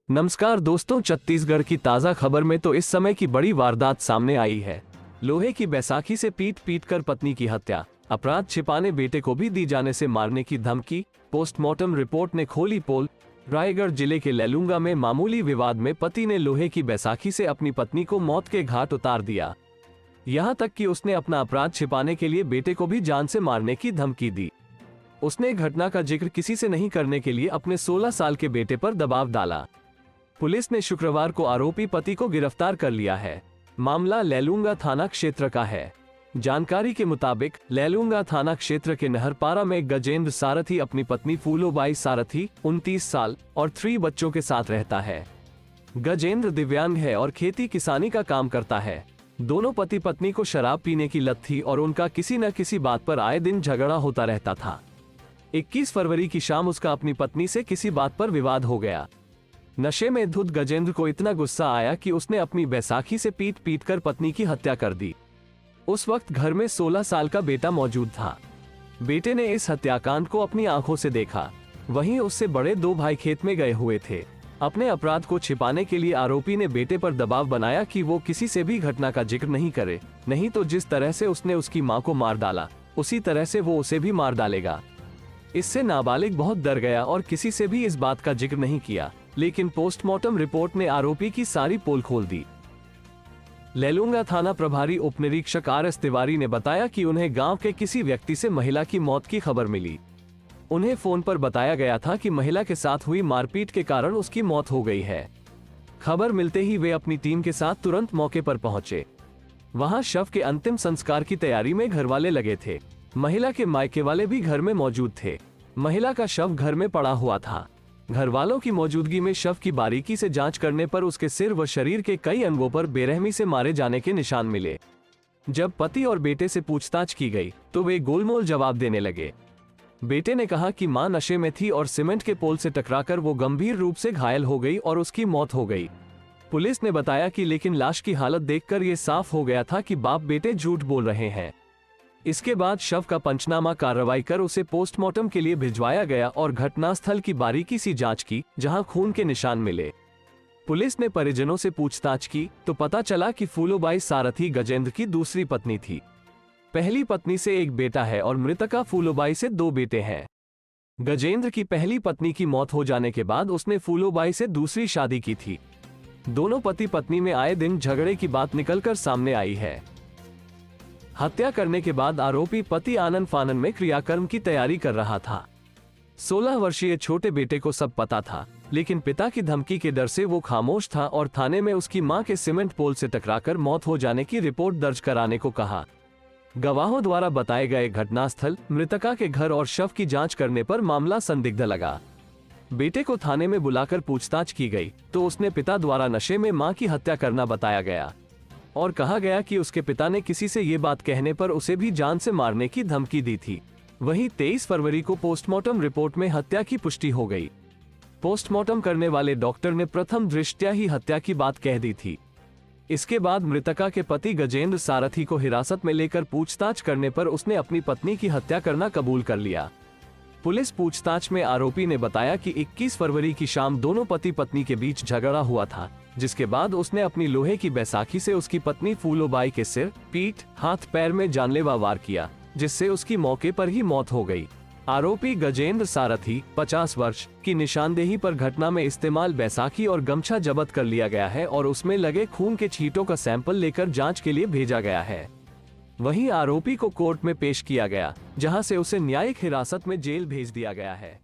नमस्कार दोस्तों, छत्तीसगढ़ की ताज़ा खबर में तो इस समय की बड़ी वारदात सामने आई है। लोहे की बैसाखी से पीट पीट कर पत्नी की हत्या, अपराध छिपाने बेटे को भी दी जाने से मारने की धमकी। पोस्टमार्टम रिपोर्ट ने खोली पोल। रायगढ़ जिले के लेलुंगा में मामूली विवाद में पति ने लोहे की बैसाखी से अपनी पत्नी को मौत के घाट उतार दिया। यहाँ तक कि उसने अपना अपराध छिपाने के लिए बेटे को भी जान से मारने की धमकी दी। उसने घटना का जिक्र किसी से नहीं करने के लिए अपने 16 साल के बेटे पर दबाव डाला। पुलिस ने शुक्रवार को आरोपी पति को गिरफ्तार कर लिया है। मामला लेलुंगा थाना क्षेत्र का है। जानकारी के मुताबिक लेलुंगा थाना क्षेत्र के नहरपारा में गजेंद्र सारथी अपनी पत्नी फूलोबाई सारथी 29 साल और 3 बच्चों के साथ रहता है। गजेंद्र दिव्यांग है और खेती किसानी का काम करता है। दोनों पति पत्नी को शराब पीने की लत थी और उनका किसी न किसी बात पर आए दिन झगड़ा होता रहता था। 21 फरवरी की शाम उसका अपनी पत्नी से किसी बात पर विवाद हो गया। नशे में धुत गजेंद्र को इतना गुस्सा आया कि उसने अपनी बैसाखी से पीट पीट कर पत्नी की हत्या कर दी। उस वक्त घर में 16 साल का बेटा मौजूद था। बेटे ने इस हत्याकांड को अपनी आंखों से देखा। वहीं उससे बड़े 2 भाई खेत में गए हुए थे। अपने अपराध को छिपाने के लिए आरोपी ने बेटे पर दबाव बनाया कि वो किसी से भी घटना का जिक्र नहीं करे, नहीं तो जिस तरह से उसने उसकी मां को मार डाला उसी तरह से वो उसे भी मार डालेगा। इससे नाबालिग बहुत डर गया और किसी से भी इस बात का जिक्र नहीं किया, लेकिन पोस्टमार्टम रिपोर्ट ने आरोपी की सारी पोल खोल दी। लेलुंगा थाना प्रभारी उप निरीक्षक RS तिवारी ने बताया कि उन्हें गांव के किसी व्यक्ति से महिला की मौत की खबर मिली। उन्हें फोन पर बताया गया था कि महिला के साथ हुई मारपीट के कारण उसकी मौत हो गई है। खबर मिलते ही वे अपनी टीम के साथ तुरंत मौके पर पहुंचे। वहां शव के अंतिम संस्कार की तैयारी में घरवाले लगे थे। महिला के मायके वाले भी घर में मौजूद थे। महिला का शव घर में पड़ा हुआ था। घर वालों की मौजूदगी में शव की बारीकी से जांच करने पर उसके सिर व शरीर के कई अंगों पर बेरहमी से मारे जाने के निशान मिले। जब पति और बेटे से पूछताछ की गई तो वे गोलमोल जवाब देने लगे। बेटे ने कहा कि मां नशे में थी और सीमेंट के पोल से टकराकर वो गंभीर रूप से घायल हो गई और उसकी मौत हो गई। पुलिस ने बताया कि लेकिन लाश की हालत देखकर ये साफ हो गया था कि बाप बेटे झूठ बोल रहे हैं। इसके बाद शव का पंचनामा कार्रवाई कर उसे पोस्टमार्टम के लिए भिजवाया गया और घटनास्थल की बारीकी सी जांच की, जहां खून के निशान मिले। पुलिस ने परिजनों से पूछताछ की तो पता चला कि फूलोबाई सारथी गजेंद्र की दूसरी पत्नी थी। पहली पत्नी से एक बेटा है और मृतका फूलोबाई से 2 बेटे हैं। गजेंद्र की पहली पत्नी की मौत हो जाने के बाद उसने फूलोबाई से दूसरी शादी की थी। दोनों पति पत्नी में आए दिन झगड़े की बात निकलकर सामने आई है। हत्या करने के बाद आरोपी पति आनन फानन में क्रियाकर्म की तैयारी कर रहा था। 16 वर्षीय छोटे बेटे को सब पता था, लेकिन पिता की धमकी के डर से वो खामोश था और थाने में उसकी मां के सीमेंट पोल से टकराकर मौत हो जाने की रिपोर्ट दर्ज कराने को कहा। गवाहों द्वारा बताए गए घटनास्थल, मृतका के घर और शव की जांच करने पर मामला संदिग्ध लगा। बेटे को थाने में बुलाकर पूछताछ की गई तो उसने पिता द्वारा नशे में मां की हत्या करना बताया गया और कहा गया कि उसके पिता ने किसी से ये बात कहने पर उसे भी जान से मारने की धमकी दी थी। वहीं 23 फरवरी को पोस्टमार्टम रिपोर्ट में हत्या की पुष्टि हो गई। पोस्टमार्टम करने वाले डॉक्टर ने प्रथम दृष्टया ही हत्या की बात कह दी थी। इसके बाद मृतका के पति गजेंद्र सारथी को हिरासत में लेकर पूछताछ करने पर उसने अपनी पत्नी की हत्या करना कबूल कर लिया। पुलिस पूछताछ में आरोपी ने बताया कि 21 फरवरी की शाम दोनों पति पत्नी के बीच झगड़ा हुआ था, जिसके बाद उसने अपनी लोहे की बैसाखी से उसकी पत्नी फूलोबाई के सिर, पीठ, हाथ पैर में जानलेवा वार किया, जिससे उसकी मौके पर ही मौत हो गई। आरोपी गजेंद्र सारथी 50 वर्ष की निशानदेही पर घटना में इस्तेमाल बैसाखी और गमछा जब्त कर लिया गया है और उसमें लगे खून के छींटों का सैंपल लेकर जांच के लिए भेजा गया है। वहीं आरोपी को कोर्ट में पेश किया गया, जहां से उसे न्यायिक हिरासत में जेल भेज दिया गया है।